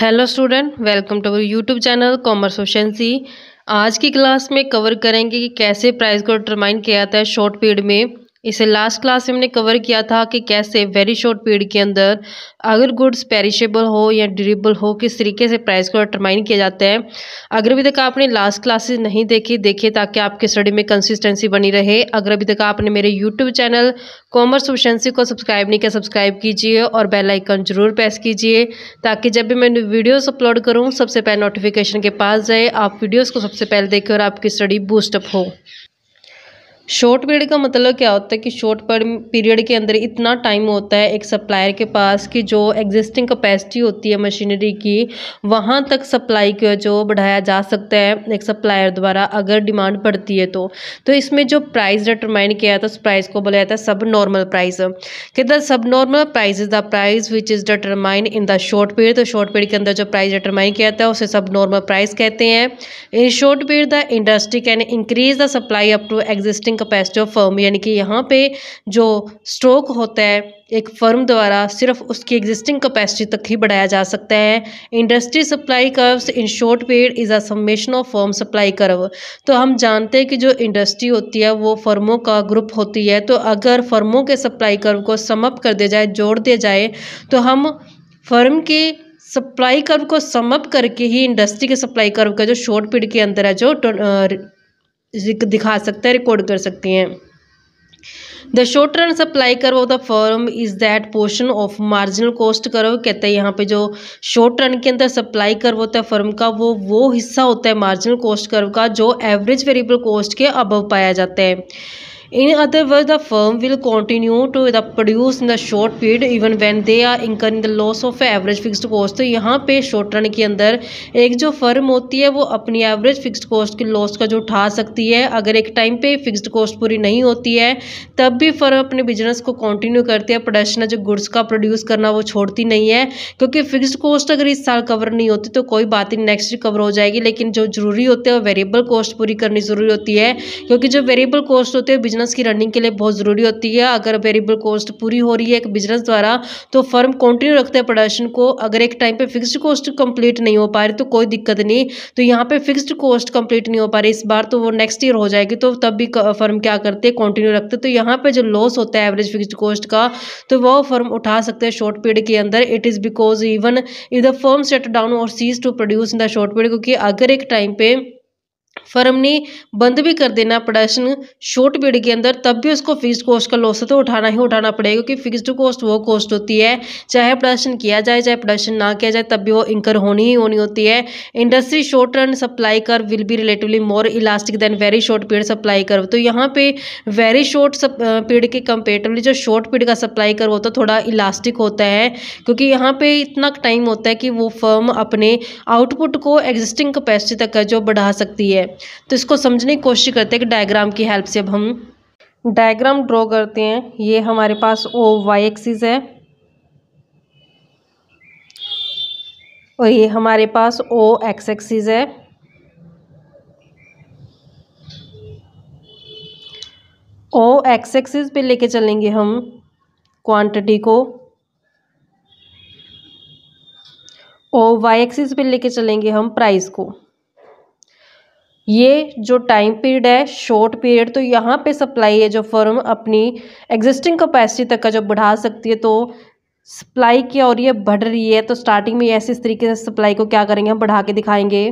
Hello student, welcome to our YouTube channel commerce efficiency. आज की class में cover करेंगे कि कैसे प्राइस को डिटरमाइन किया जाता है शॉर्ट पीरियड में। इसे लास्ट क्लास में हमने कवर किया था कि कैसे वेरी शॉर्ट पीरियड के अंदर अगर गुड्स पेरिशेबल हो या ड्यूरेबल हो किस तरीके से प्राइस को डिटरमाइन किया जाता है। अगर अभी तक आपने लास्ट क्लासेस नहीं देखिए ताकि आपके स्टडी में कंसिस्टेंसी बनी रहे। अगर अभी तक आपने मेरे यूट्यूब चैनल कॉमर्स एफिशिएंसी को सब्सक्राइब नहीं किया, सब्सक्राइब कीजिए और बेल आइकन जरूर प्रेस कीजिए ताकि जब भी मैं वीडियोस अपलोड करूं सबसे पहले नोटिफिकेशन के पास जाए, आप वीडियोस को सबसे पहले देखें और आपकी स्टडी बूस्टअप हो। शॉर्ट पीरियड का मतलब क्या होता है कि शॉर्ट पीरियड के अंदर इतना टाइम होता है एक सप्लायर के पास कि जो एग्जिस्टिंग कैपेसिटी होती है मशीनरी की वहाँ तक सप्लाई को जो बढ़ाया जा सकता है एक सप्लायर द्वारा अगर डिमांड बढ़ती है तो इसमें जो प्राइस डिटरमाइन किया था उस प्राइस को बोला जाता है सब नॉर्मल प्राइस। कि the sub normal price is the price which is determine in the short period. तो शॉर्ट पीरियड के अंदर जो प्राइस डिटरमाइन किया जाता है उसे सब नॉर्मल प्राइस कहते हैं। In short period the industry can increase the supply up to existing capacity of firm, यानी कि यहाँ पे जो स्टॉक होता है एक फर्म द्वारा सिर्फ उसकी एग्जिस्टिंग कैपेसिटी तक ही बढ़ाया जा सकता है। Industry supply curves in short period is a summation of firm supply curve. तो हम जानते हैं कि जो इंडस्ट्री होती है वो फर्मों का ग्रुप होती है, तो अगर फर्मों के सप्लाई कर्व को सम अप कर दिया जाए, जोड़ दिया जाए, तो हम फर्म के सप्लाई कर्व को सम अप करके ही इंडस्ट्री के सप्लाई कर्व का जो शॉर्ट पीरियड के अंदर है जो दिखा सकते हैं, रिकॉर्ड कर सकते हैं। The short run supply curve of the firm is that portion of marginal cost curve. कहते हैं यहाँ पे जो शॉर्ट रन के अंदर सप्लाई कर्व होता है फर्म का वो हिस्सा होता है मार्जिनल कॉस्ट कर्व का जो एवरेज वेरिएबल कॉस्ट के अबव पाया जाता है। In other words, the firm will continue to produce in the short period even when they are incurring the loss of average fixed cost। तो यहाँ पे short run के अंदर एक जो फर्म होती है वो अपनी एवरेज फिक्स्ड कॉस्ट की लॉस का जो उठा सकती है। अगर एक टाइम पे फिक्स्ड कॉस्ट पूरी नहीं होती है तब भी फर्म अपने बिजनेस को कंटिन्यू करती है। प्रोडक्शन जो गुड्स का प्रोड्यूस करना वो छोड़ती नहीं है, क्योंकि फिक्स्ड कॉस्ट अगर इस साल कवर नहीं होती तो कोई बात नहीं, नेक्स्ट कवर हो जाएगी। लेकिन जो जरूरी होते हैं वो वेरिएबल कॉस्ट पूरी करनी जरूरी होती है, क्योंकि जो वेरिएबल कॉस्ट होती है बिजनेस की रनिंग के लिए बहुत ज़रूरी होती है। अगर वेरिएबल कॉस्ट पूरी हो रही है एक बिजनेस द्वारा तो फर्म कंटिन्यू रखते हैं प्रोडक्शन को। अगर एक टाइम पे फिक्स्ड कॉस्ट कंप्लीट नहीं हो पा रही तो कोई दिक्कत नहीं, तो यहाँ पे फिक्स्ड कॉस्ट कंप्लीट नहीं हो पा रही इस बार तो वो नेक्स्ट ईयर हो जाएगी, तो तब भी फर्म क्या करते हैं कंटिन्यू रखते हैं। तो यहाँ पे जो लॉस होता है एवरेज फिक्स्ड कॉस्ट का तो वो फर्म उठा सकते हैं शॉर्ट पीरियड के अंदर। It is because even if the firm shut down or cease to produce in the short period, क्योंकि अगर एक टाइम पे फर्म ने बंद भी कर देना प्रोडक्शन शॉर्ट पीरियड के अंदर तब भी उसको फिक्स्ड कॉस्ट का लॉस तो उठाना ही उठाना पड़ेगा, क्योंकि फिक्स्ड कॉस्ट वो कॉस्ट होती है चाहे प्रोडक्शन किया जाए चाहे प्रोडक्शन ना किया जाए तब भी वो इंकर होनी ही होनी होती है। Industry short run supply curve will be relatively more elastic than very short period supply curve. तो यहाँ पे वेरी शॉर्ट पीरियड के कंपेरेटिवली जो शॉर्ट पीरियड का सप्लाई कर्व होता है थोड़ा इलास्टिक होता है, क्योंकि यहाँ पे इतना टाइम होता है कि वो फर्म अपने आउटपुट को एग्जिस्टिंग कैपेसिटी तक जो बढ़ा सकती है। तो इसको समझने की कोशिश करते हैं कि डायग्राम की हेल्प से अब हम डायग्राम ड्रॉ करते हैं। ये हमारे पास ओ वाई एक्सिस है और ये हमारे पास ओ एक्स एक्सिस है। ओ एक्स एक्सिस पे लेके चलेंगे हम क्वांटिटी को, ओ वाई एक्सिस पे लेके चलेंगे हम प्राइस को। ये जो टाइम पीरियड है शॉर्ट पीरियड, तो यहाँ पे सप्लाई है जो फर्म अपनी एग्जिस्टिंग कैपेसिटी तक का जो बढ़ा सकती है, तो सप्लाई क्या हो रही है, बढ़ रही है। तो स्टार्टिंग में ऐसे इस तरीके से सप्लाई को क्या करेंगे हम बढ़ा के दिखाएंगे।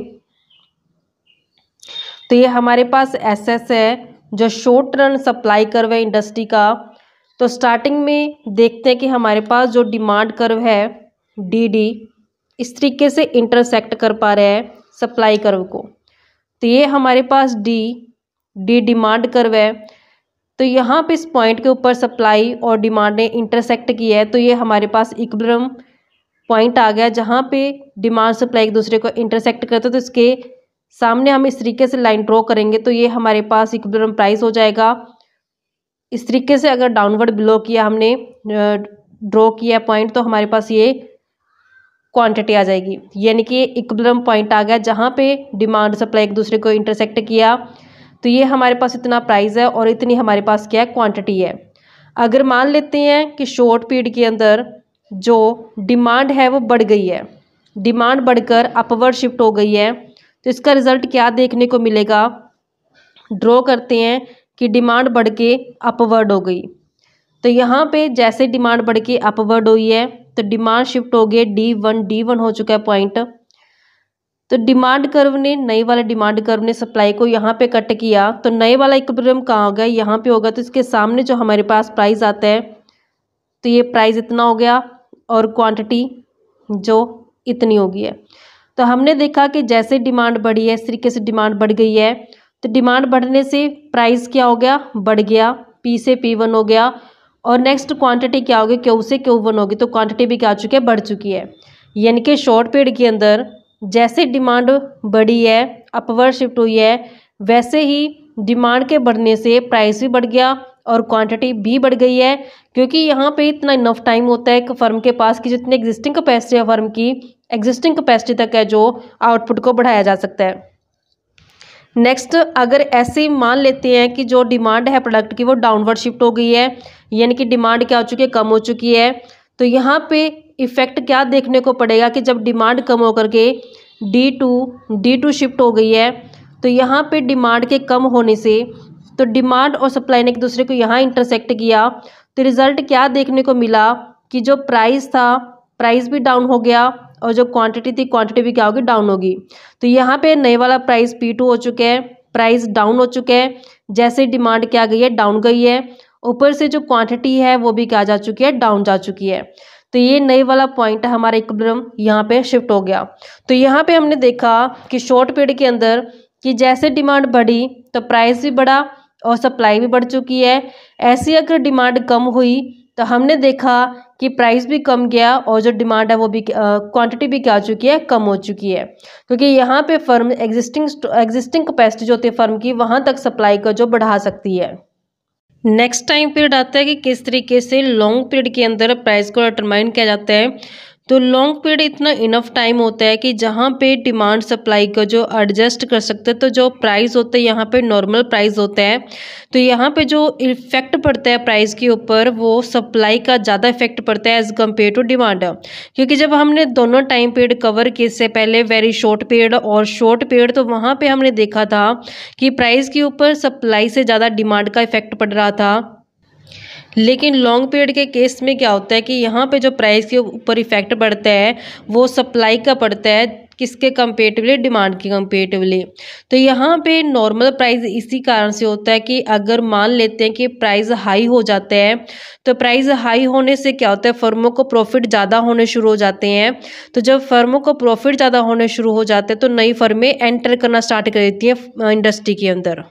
तो ये हमारे पास एसएस है जो शॉर्ट रन सप्लाई कर्व है इंडस्ट्री का। तो स्टार्टिंग में देखते हैं कि हमारे पास जो डिमांड कर्व है डी इस तरीके से इंटरसेक्ट कर पा रहे हैं सप्लाई कर्व को। तो ये हमारे पास डी डिमांड कर्व है। तो यहाँ पे इस पॉइंट के ऊपर सप्लाई और डिमांड ने इंटरसेक्ट किया है, तो ये हमारे पास इक्विलिब्रियम पॉइंट आ गया जहाँ पे डिमांड सप्लाई एक दूसरे को इंटरसेक्ट करते हैं। तो इसके सामने हम इस तरीके से लाइन ड्रॉ करेंगे तो ये हमारे पास इक्विलिब्रियम प्राइस हो जाएगा। इस तरीके से अगर डाउनवर्ड बिलो किया हमने ड्रॉ किया पॉइंट तो हमारे पास ये क्वांटिटी आ जाएगी, यानी कि इक्विलिब्रियम पॉइंट आ गया जहाँ पे डिमांड सप्लाई एक दूसरे को इंटरसेक्ट किया। तो ये हमारे पास इतना प्राइस है और इतनी हमारे पास क्या है क्वांटिटी है। अगर मान लेते हैं कि शॉर्ट पीरियड के अंदर जो डिमांड है वो बढ़ गई है, डिमांड बढ़कर अपवर्ड शिफ्ट हो गई है, तो इसका रिजल्ट क्या देखने को मिलेगा। ड्रॉ करते हैं कि डिमांड बढ़ के अपवर्ड हो गई। तो यहाँ पे जैसे डिमांड बढ़ के अपवर्ड हुई है तो डिमांड शिफ्ट हो गई D1 हो चुका है पॉइंट। तो डिमांड कर्व ने नए वाले डिमांड कर्व ने सप्लाई को यहाँ पे कट किया, तो नए वाला इक्विलिब्रियम कहाँ होगा, यहाँ पे होगा। तो इसके सामने जो हमारे पास प्राइस आता है तो ये प्राइस इतना हो गया और क्वांटिटी जो इतनी हो गई है। तो हमने देखा कि जैसे डिमांड बढ़ी है इस तरीके से डिमांड बढ़ गई है, तो डिमांड बढ़ने से प्राइस क्या हो गया, बढ़ गया, P से P1 हो गया। और नेक्स्ट क्वांटिटी क्या होगी, Q से Q1 होगी, तो क्वांटिटी भी क्या हो चुकी है, बढ़ चुकी है। यानी कि शॉर्ट पीरियड के अंदर जैसे डिमांड बढ़ी है, अपवर्ड शिफ्ट हुई है, वैसे ही डिमांड के बढ़ने से प्राइस भी बढ़ गया और क्वांटिटी भी बढ़ गई है। क्योंकि यहाँ पे इतना इनफ टाइम होता है कि फर्म के पास कि जितनी एग्जिस्टिंग कैपेसिटी है फर्म की, एग्जिस्टिंग कैपेसिटी तक है जो आउटपुट को बढ़ाया जा सकता है। नेक्स्ट, अगर ऐसे मान लेते हैं कि जो डिमांड है प्रोडक्ट की वो डाउनवर्ड शिफ्ट हो गई है, यानी कि डिमांड क्या हो चुकी है, कम हो चुकी है, तो यहाँ पे इफेक्ट क्या देखने को पड़ेगा कि जब डिमांड कम होकर के D2 शिफ्ट हो गई है, तो यहाँ पे डिमांड के कम होने से तो डिमांड और सप्लाई ने एक दूसरे को यहाँ इंटरसेक्ट किया, तो रिजल्ट क्या देखने को मिला कि जो प्राइस था प्राइस भी डाउन हो गया और जो क्वांटिटी थी क्वांटिटी भी क्या होगी, डाउन होगी। तो यहाँ पे नए वाला प्राइस P2 हो चुके हैं, प्राइस डाउन हो चुके हैं, जैसे डिमांड क्या गई है, डाउन गई है, ऊपर से जो क्वांटिटी है वो भी क्या जा चुकी है, डाउन जा चुकी है। तो ये नए वाला पॉइंट हमारा इक्विलिब्रियम यहाँ पे शिफ्ट हो गया। तो यहाँ पे हमने देखा कि शॉर्ट पीरियड के अंदर कि जैसे डिमांड बढ़ी तो प्राइस भी बढ़ा और सप्लाई भी बढ़ चुकी है। ऐसी अगर डिमांड कम हुई तो हमने देखा कि प्राइस भी कम गया और जो डिमांड है वो भी क्वांटिटी भी क्या हो चुकी है, कम हो चुकी है। क्योंकि यहाँ पे फर्म एग्जिस्टिंग कैपेसिटी जो होती है फर्म की, वहाँ तक सप्लाई को जो बढ़ा सकती है। नेक्स्ट टाइम पीरियड आता है कि किस तरीके से लॉन्ग पीरियड के अंदर प्राइस को डिटरमाइन किया जाता है। तो लॉन्ग पीरियड इतना इनफ टाइम होता है कि जहाँ पे डिमांड सप्लाई को जो एडजस्ट कर सकते हैं, तो जो प्राइस होता है यहाँ पे नॉर्मल प्राइस होता है। तो यहाँ पे जो इफेक्ट पड़ता है प्राइस के ऊपर वो सप्लाई का ज़्यादा इफेक्ट पड़ता है एज़ कम्पेयर टू डिमांड। क्योंकि जब हमने दोनों टाइम पीरियड कवर किए, इससे पहले वेरी शॉर्ट पीरियड और शॉर्ट पीरियड, तो वहाँ पर हमने देखा था कि प्राइस के ऊपर सप्लाई से ज़्यादा डिमांड का इफेक्ट पड़ रहा था। लेकिन लॉन्ग पीरियड के केस में क्या होता है कि यहाँ पे जो प्राइस के ऊपर इफेक्ट पड़ता है वो सप्लाई का पड़ता है, किसके कंपेरेटिवली, डिमांड के कंपेरेटिवली। तो यहाँ पे नॉर्मल प्राइस इसी कारण से होता है कि अगर मान लेते हैं कि प्राइस हाई हो जाता है, तो प्राइस हाई होने से क्या होता है, फर्मों को प्रॉफिट ज़्यादा होने शुरू हो जाते हैं। तो जब फर्मों को प्रॉफिट ज़्यादा होने शुरू हो जाते हैं तो नई फर्में एंटर करना स्टार्ट कर देती हैं इंडस्ट्री के अंदर।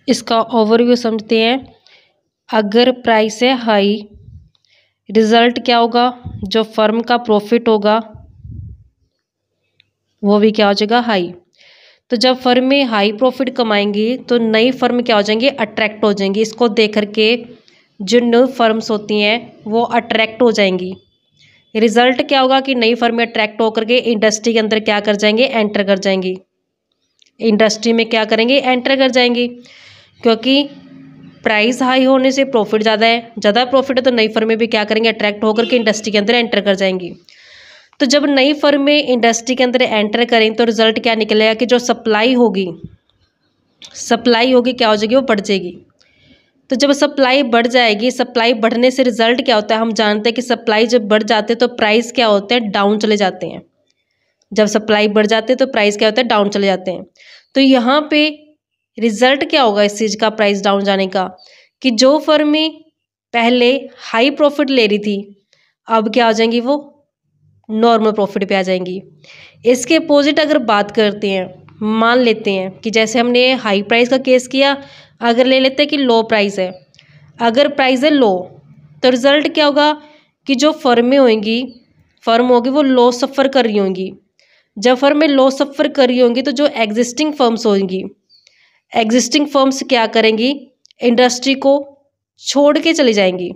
इसका ओवरव्यू समझते हैं। अगर प्राइस है हाई, रिजल्ट क्या होगा, जो फर्म का प्रॉफिट होगा वो भी क्या हो जाएगा, हाई। तो जब फर्म में हाई प्रॉफिट कमाएंगी तो नई फर्म क्या हो जाएंगे, अट्रैक्ट हो जाएंगी। इसको देख करके जो न्यू फर्म्स होती हैं वो अट्रैक्ट हो जाएंगी। रिजल्ट क्या होगा कि नई फर्में अट्रैक्ट होकर के इंडस्ट्री के अंदर क्या कर जाएंगे, एंटर कर जाएंगी। इंडस्ट्री में क्या करेंगे, एंटर कर जाएंगी। क्योंकि प्राइस हाई होने से प्रॉफिट ज़्यादा है, ज़्यादा प्रॉफिट है तो नई फर्में भी क्या करेंगे, अट्रैक्ट होकर के इंडस्ट्री के अंदर एंटर कर जाएंगी। तो जब नई फर्में इंडस्ट्री के अंदर एंटर करें तो रिजल्ट क्या निकलेगा कि जो सप्लाई होगी क्या हो जाएगी, वो बढ़ जाएगी। तो जब सप्लाई बढ़ जाएगी, सप्लाई बढ़ने से रिजल्ट क्या होता है, हम जानते हैं कि सप्लाई जब बढ़ जाते हैं तो प्राइस क्या होते हैं, डाउन चले जाते हैं। जब सप्लाई बढ़ जाते हैं तो प्राइस क्या होता है, डाउन चले जाते हैं। तो यहाँ पे रिजल्ट क्या होगा इस चीज़ का, प्राइस डाउन जाने का, कि जो फर्में पहले हाई प्रॉफिट ले रही थी अब क्या हो जाएंगी, वो नॉर्मल प्रॉफिट पे आ जाएंगी। इसके अपोजिट अगर बात करते हैं, मान लेते हैं कि जैसे हमने हाई प्राइस का केस किया, अगर ले लेते हैं कि लो प्राइस है, अगर प्राइस है लो तो रिजल्ट क्या होगा कि जो फर्म होगी वो लॉस सफ़र कर रही होंगी। जब फर्में लॉस सफ़र कर रही होंगी तो जो एग्जिस्टिंग फर्म्स होंगी, एग्जिस्टिंग फर्म्स क्या करेंगी, इंडस्ट्री को छोड़ के चली जाएंगी,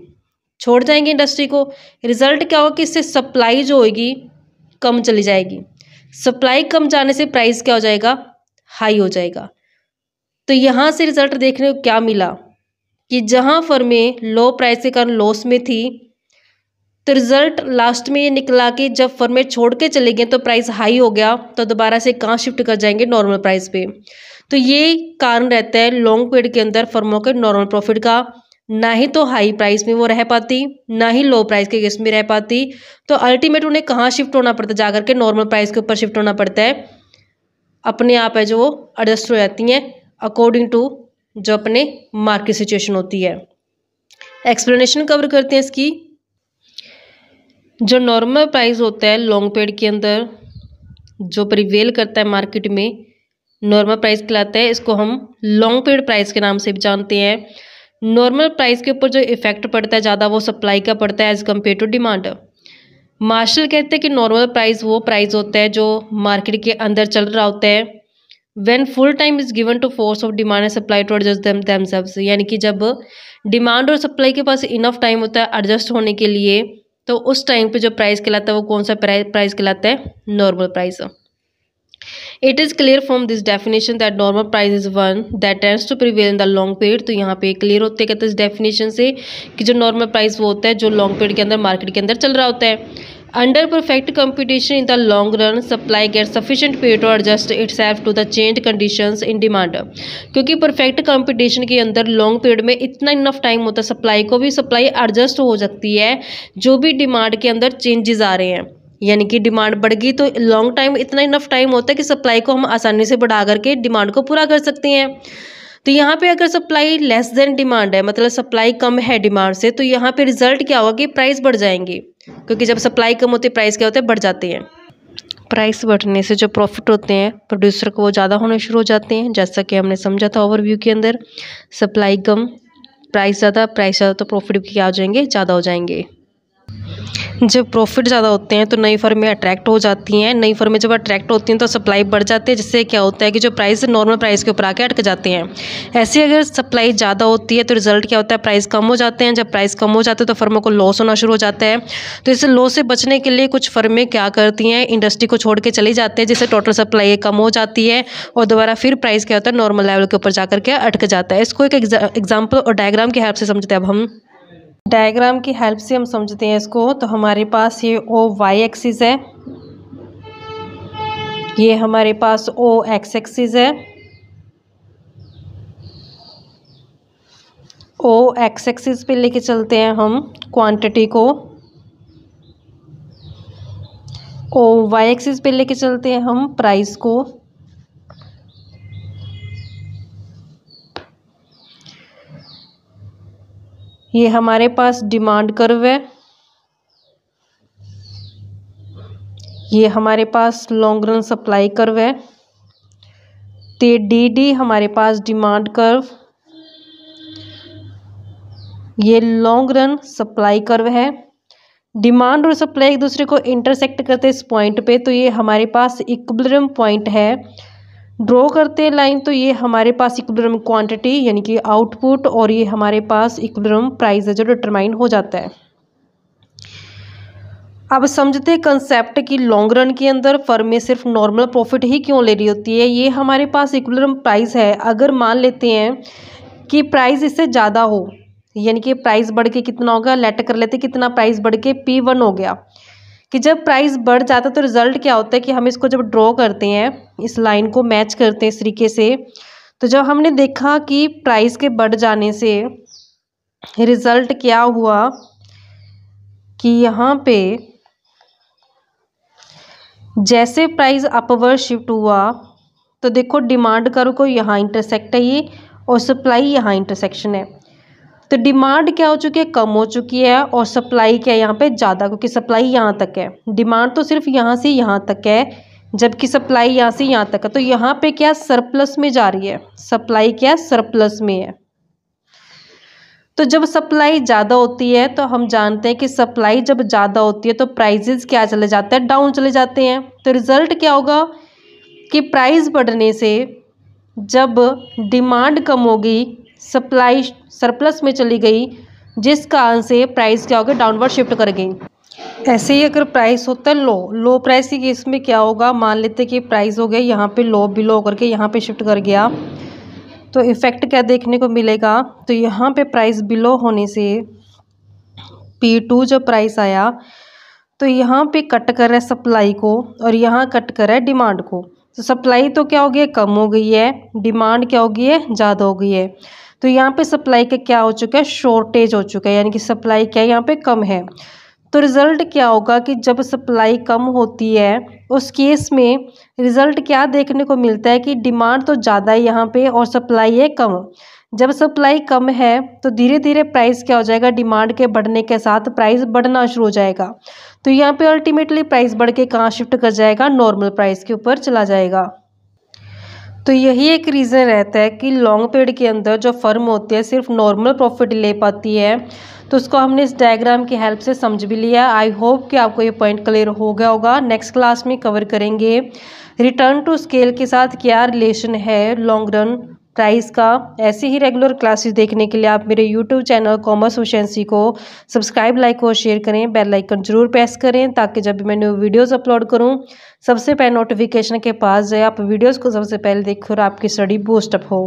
छोड़ जाएंगी इंडस्ट्री को। रिजल्ट क्या होगा कि इससे सप्लाई जो होगी कम चली जाएगी। सप्लाई कम जाने से प्राइस क्या हो जाएगा, हाई हो जाएगा। तो यहाँ से रिजल्ट देखने को क्या मिला कि जहाँ फर्में लो प्राइस के कारण लॉस में थी, तो रिजल्ट लास्ट में ये निकला कि जब फर्में छोड़ के चले गए तो प्राइस हाई हो गया, तो दोबारा से कहाँ शिफ्ट कर जाएंगे, नॉर्मल प्राइस पे। तो ये कारण रहता है लॉन्ग पीरियड के अंदर फर्मों के नॉर्मल प्रॉफिट का, ना ही तो हाई प्राइस में वो रह पाती, ना ही लो प्राइस के केस में रह पाती। तो अल्टीमेट उन्हें कहाँ शिफ्ट होना पड़ता है, जाकर के नॉर्मल प्राइस के ऊपर शिफ्ट होना पड़ता है। अपने आप है जो वो एडजस्ट हो जाती हैं अकॉर्डिंग टू जो अपने मार्केट सिचुएशन होती है। एक्सप्लेनेशन कवर करते हैं इसकी। जो नॉर्मल प्राइस होता है लॉन्ग पीरियड के अंदर जो प्रिवेल करता है मार्केट में, नॉर्मल प्राइस कहलाता है। इसको हम लॉन्ग पीरियड प्राइस के नाम से भी जानते हैं। नॉर्मल प्राइस के ऊपर जो इफेक्ट पड़ता है ज़्यादा वो सप्लाई का पड़ता है as compare to demand. Marshall कहते हैं कि नॉर्मल प्राइस वो प्राइस होता है जो मार्केट के अंदर चल रहा होता है when full time is given to force of demand and supply to adjust themselves, यानी कि जब डिमांड और सप्लाई के पास इनफ टाइम होता है एडजस्ट होने के लिए, तो उस टाइम पे जो प्राइस कहलाता है वो कौन सा प्राइस कहलाता है, normal price. It is clear from this definition that normal price is one that tends to prevail in the long period. तो यहाँ पे क्लियर होते हैं कहते हैं इस डेफिनेशन से कि जो नॉर्मल प्राइस वो होता है जो लॉन्ग पीरियड के अंदर मार्केट के अंदर चल रहा होता है। Under perfect competition in the long run supply get sufficient period to adjust itself to the change conditions in demand. क्योंकि परफेक्ट कंपटीशन के अंदर लॉन्ग पीरियड में इतना इनफ टाइम होता है सप्लाई को भी, सप्लाई एडजस्ट हो सकती है जो भी डिमांड के अंदर चेंजेस आ रहे हैं। यानी कि डिमांड बढ़ गई तो लॉन्ग टाइम इतना इनफ टाइम होता है कि सप्लाई को हम आसानी से बढ़ा करके डिमांड को पूरा कर सकते हैं। तो यहाँ पे अगर सप्लाई लेस देन डिमांड है, मतलब सप्लाई कम है डिमांड से, तो यहाँ पे रिजल्ट क्या होगा कि प्राइस बढ़ जाएंगे, क्योंकि जब सप्लाई कम होती है प्राइस क्या होते हैं, बढ़ जाते हैं। प्राइस बढ़ने से जो प्रॉफिट होते हैं प्रोड्यूसर को वो ज़्यादा होने शुरू हो जाते हैं, जैसा कि हमने समझा था ओवरव्यू के अंदर। सप्लाई कम प्राइस ज़्यादा तो प्रॉफिट भी क्या हो जाएंगे, ज़्यादा हो जाएंगे। जब प्रॉफिट ज़्यादा होते हैं तो नई फर्में अट्रैक्ट हो जाती हैं, नई फर्में जब अट्रैक्ट होती हैं तो सप्लाई बढ़ जाती है, जिससे क्या होता है कि जो प्राइस नॉर्मल प्राइस के ऊपर आके अटक जाते हैं। ऐसे अगर सप्लाई ज़्यादा होती है तो रिजल्ट क्या होता है, प्राइस कम हो जाते हैं। जब प्राइस कम हो जाते हैं तो फर्मों को लॉस होना शुरू हो जाता है। तो इस लॉस से बचने के लिए कुछ फर्में क्या करती हैं, इंडस्ट्री को छोड़ के चली जाती है, जिससे टोटल सप्लाई कम हो जाती है और दोबारा फिर प्राइस क्या होता है, नॉर्मल लेवल के ऊपर जाकर के अटक जाता है। इसको एक एग्जाम्पल और डायग्राम की हेल्प से समझते हैं। अब हम डायग्राम की हेल्प से हम समझते हैं इसको। तो हमारे पास ये ओ वाई एक्सिस है, ये हमारे पास ओ एक्स एक्सिस है। ओ एक्स एक्सिस पे लेके चलते हैं हम क्वांटिटी को, ओ वाई एक्सिस पे लेके चलते हैं हम प्राइस को। ये हमारे पास डिमांड कर्व है, ये हमारे पास लॉन्ग रन सप्लाई कर्व है। तो डी डी हमारे पास डिमांड कर्व, ये लॉन्ग रन सप्लाई कर्व है। डिमांड और सप्लाई एक दूसरे को इंटरसेक्ट करते हैं इस पॉइंट पे, तो ये हमारे पास इक्विलिब्रियम पॉइंट है। ड्रॉ करते हैं लाइन, तो ये हमारे पास इक्विलिब्रियम क्वांटिटी यानी कि आउटपुट, और ये हमारे पास इक्विलिब्रियम प्राइस है जो डिटरमाइन हो जाता है। अब समझते हैं कंसेप्ट कि लॉन्ग रन के अंदर फर्में सिर्फ नॉर्मल प्रॉफिट ही क्यों ले रही होती है। ये हमारे पास इक्विलिब्रियम प्राइस है। अगर मान लेते हैं कि प्राइस इससे ज़्यादा हो, यानी कि प्राइस बढ़ के कितना होगा, लेट कर लेते कितना प्राइस बढ़ के P1 हो गया, कि जब प्राइस बढ़ जाता है तो रिजल्ट क्या होता है कि हम इसको जब ड्रॉ करते हैं, इस लाइन को मैच करते हैं इस तरीके से, तो जब हमने देखा कि प्राइस के बढ़ जाने से रिजल्ट क्या हुआ कि यहाँ पे जैसे प्राइस अपवर्ड शिफ्ट हुआ तो देखो डिमांड कर्व को यहाँ इंटरसेक्ट है ये, और सप्लाई यहाँ इंटरसेक्शन है। तो डिमांड क्या हो चुकी है, कम हो चुकी है, और सप्लाई क्या है यहाँ पे ज़्यादा, क्योंकि सप्लाई यहाँ तक है। डिमांड तो सिर्फ यहाँ से यहाँ तक है, जबकि सप्लाई यहाँ से यहाँ तक है। तो यहाँ पे क्या सरप्लस में जा रही है, सप्लाई क्या सरप्लस में है। तो जब सप्लाई ज़्यादा होती है तो हम जानते हैं कि सप्लाई जब ज़्यादा होती है तो प्राइजेस क्या चले जाते हैं, डाउन चले जाते हैं। तो रिज़ल्ट क्या होगा कि प्राइस बढ़ने से जब डिमांड कम होगी, सप्लाई सरप्लस में चली गई, जिस कारण से प्राइस क्या होगा, डाउनवर्ड शिफ्ट कर गई। ऐसे ही अगर प्राइस होता है लो प्राइस के केस में क्या होगा, मान लेते हैं कि प्राइस हो गया यहाँ पे लो, बिलो करके यहाँ पे शिफ्ट कर गया, तो इफ़ेक्ट क्या देखने को मिलेगा। तो यहाँ पे प्राइस बिलो होने से P2 जो प्राइस आया, तो यहाँ पे कट कर रहा है सप्लाई को और यहाँ कट कर रहा है डिमांड को। तो सप्लाई तो क्या हो गई है, कम हो गई है, डिमांड क्या हो गई है, ज़्यादा हो गई है। तो यहाँ पे सप्लाई का क्या हो चुका है, शॉर्टेज हो चुका है, यानी कि सप्लाई क्या है यहाँ पे कम है। तो रिज़ल्ट क्या होगा कि जब सप्लाई कम होती है उस केस में रिज़ल्ट क्या देखने को मिलता है कि डिमांड तो ज़्यादा है यहाँ पे और सप्लाई है कम। जब सप्लाई कम है तो धीरे धीरे प्राइस क्या हो जाएगा, डिमांड के बढ़ने के साथ प्राइस बढ़ना शुरू हो जाएगा। तो यहाँ पे अल्टीमेटली प्राइस बढ़ के कहाँ शिफ्ट कर जाएगा, नॉर्मल प्राइस के ऊपर चला जाएगा। तो यही एक रीज़न रहता है कि लॉन्ग पीरियड के अंदर जो फर्म होती है सिर्फ नॉर्मल प्रॉफिट ले पाती है। तो उसको हमने इस डायग्राम की हेल्प से समझ भी लिया। आई होप कि आपको ये पॉइंट क्लियर हो गया होगा। नेक्स्ट क्लास में कवर करेंगे रिटर्न टू स्केल के साथ क्या रिलेशन है लॉन्ग रन प्राइस का। ऐसे ही रेगुलर क्लासेस देखने के लिए आप मेरे यूट्यूब चैनल कॉमर्स एफिशिएंसी को सब्सक्राइब, लाइक और शेयर करें। बेल आइकन जरूर प्रेस करें ताकि जब भी मैं न्यू वीडियोस अपलोड करूं सबसे पहले नोटिफिकेशन के पास जाए, आप वीडियोस को सबसे पहले देखो और आपकी स्टडी बूस्टअप हो।